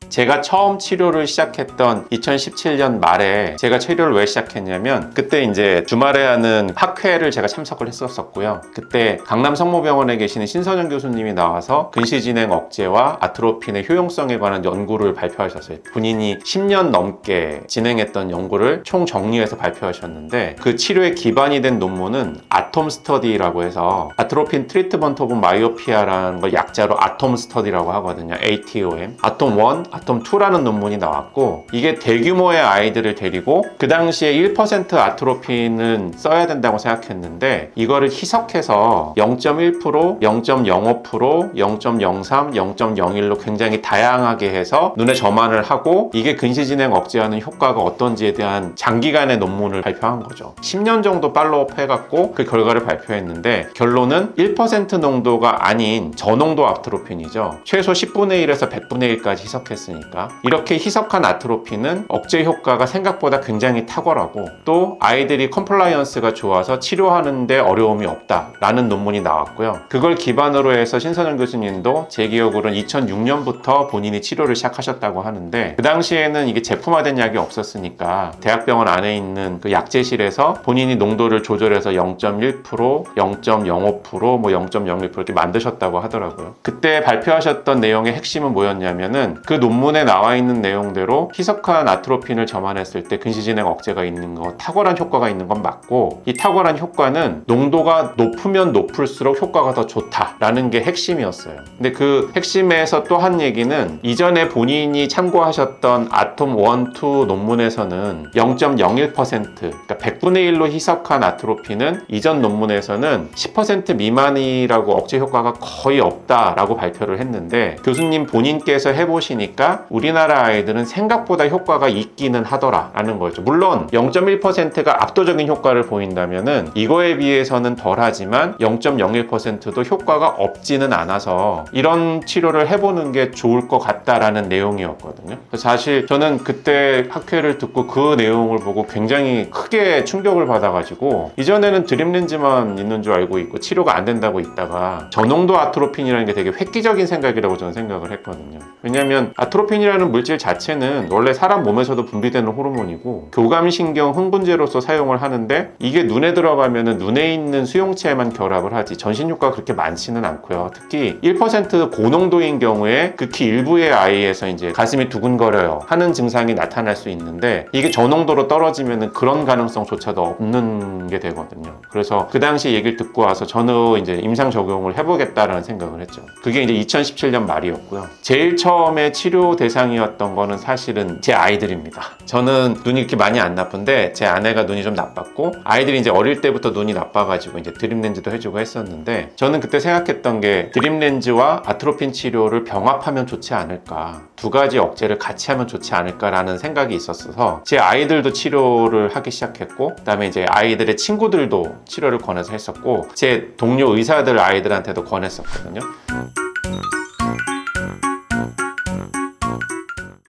제가 처음 치료를 시작했던 2017년 말에 제가 치료를 왜 시작했냐면 그때 이제 주말에 하는 학회를 제가 참석을 했었고요. 그때 강남 성모병원에 계시는 신선영 교수님이 나와서 근시진행 억제와 아트로핀의 효용성에 관한 연구를 발표하셨어요. 본인이 10년 넘게 진행했던 연구를 총 정리해서 발표하셨는데 그 치료에 기반이 된 논문은 아톰 스터디라고 해서 아트로핀 트리트먼트 오브 마이오피아라는 걸 약자로 아톰 스터디라고 하거든요. ATOM. 아톰 1, 아톰 2라는 논문이 나왔고 이게 대규모의 아이들을 데리고 그 당시에 1% 아트로핀은 써야 된다고 생각했는데 이거를 희석해서 0.1%, 0.05%, 0.03, 0.01로 굉장히 다양하게 해서 눈에 점안을 하고 이게 근시진행 억제하는 효과가 어떤지에 대한 장기간의 논문을 발표한 거죠. 10년 정도 팔로우업 해갖고 그 결과를 발표했는데 결론은 1% 농도가 아닌 저농도 아트로핀이죠. 최소 10분의 1에서 100분의 1까지 희석했으니까 이렇게 희석한 아트로핀은 억제 효과가 생각보다 굉장히 탁월하고 또 아이들이 컴플라이언스가 좋아서 치료하는데 어려움이 없다라는 논문이 나왔고요. 그걸 기반으로 해서 신선영 교수님도 제 기억으로는 2006년부터 본인이 치료를 시작하셨다고 하는데 그 당시에는 이게 제품화된 약이 없었으니까 대학병원 안에 있는 그 약제실에서 본인이 농도를 조절해서 0.1%, 0.05%, 뭐 0.01% 이렇게 만드셨다고 하더라고요. 그때 발표하셨던 내용의 핵심은 뭐였냐면은 그 논문에 나와 있는 내용대로 희석한 아트로핀을 점안했을 때 근시진행 억제가 있는 거, 탁월한 효과가 있는 건 맞고 이 탁월한 효과는 농도가 높으면 높을수록 효과가 더 좋다라는 게 핵심이었어요. 근데 그 핵심에서 또 한 얘기는 이전에 본인이 참고하셨던 아톰 1, 2 논문에서는 0.01% 그러니까 100분의 1로 희석한 아트로핀은 이전 논문에서는 10% 미만이라고 억제 효과가 거의 없다라고 발표를 했는데 교수님 본인께서 해보시니까 우리나라 아이들은 생각보다 효과가 있기는 하더라라는 거죠. 물론 0.1%가 압도적인 효과를 보인다면은 이거에 비해서는 덜하지만 0.01%도 효과가 없지는 않아서 이런 치료를 해보는 게 좋을 것 같다라는 내용이었거든요. 사실 저는 그때 학회를 듣고 그 내용을 보고 굉장히 크게 충격을 받아가지고 이전에는 드림렌즈만 있는 줄 알고 있고 치료가 안 된다고 있다가 저농도 아트로핀이라는 게 되게 획기적인 생각이라고 저는 생각을 했거든요. 왜냐하면 아트로핀이라는 물질 자체는 원래 사람 몸에서도 분비되는 호르몬이고 교감신경 흥분제로서 사용을 하는데 이게 눈에 들어가면 눈에 있는 수용체에만 결합을 하지 전신 효과가 그렇게 많지는 않고요. 특히 1% 고농도인 경우에 극히 일부의 아이에서 이제 가슴이 두근거려요 하는 증상이 나타날 수 있는데 이게 저농도로 떨어지면 그런 가능성조차도 없는 게 되거든요. 그래서 그 당시 얘기를 듣고 와서 저는 이제 임상 적용을 해보겠다라는 생각을 했죠. 그게 이제 2017년 말이었고요. 제일 처음에 치료 대상이었던 거는 사실은 제 아이들입니다. 저는 눈이 이렇게 많이 안 나쁜데 제 아내가 눈이 좀 나빴고 아이들이 이제 어릴 때부터 눈이 나빠가지고 이제 드림렌즈도 해주고 했었는데 저는 그때 생각했던 게 드림렌즈와 아트로핀 치료를 병합하면 좋지 않을까, 두 가지 억제를 같이 하면 좋지 않을까라는 생각이 있었어서 제 아이들도 치료를 하기 시작했고 그다음에 이제 아이들의 친구들도 치료를 권해서 했었고 제 동료 의사들 아이들한테도 권했었거든요.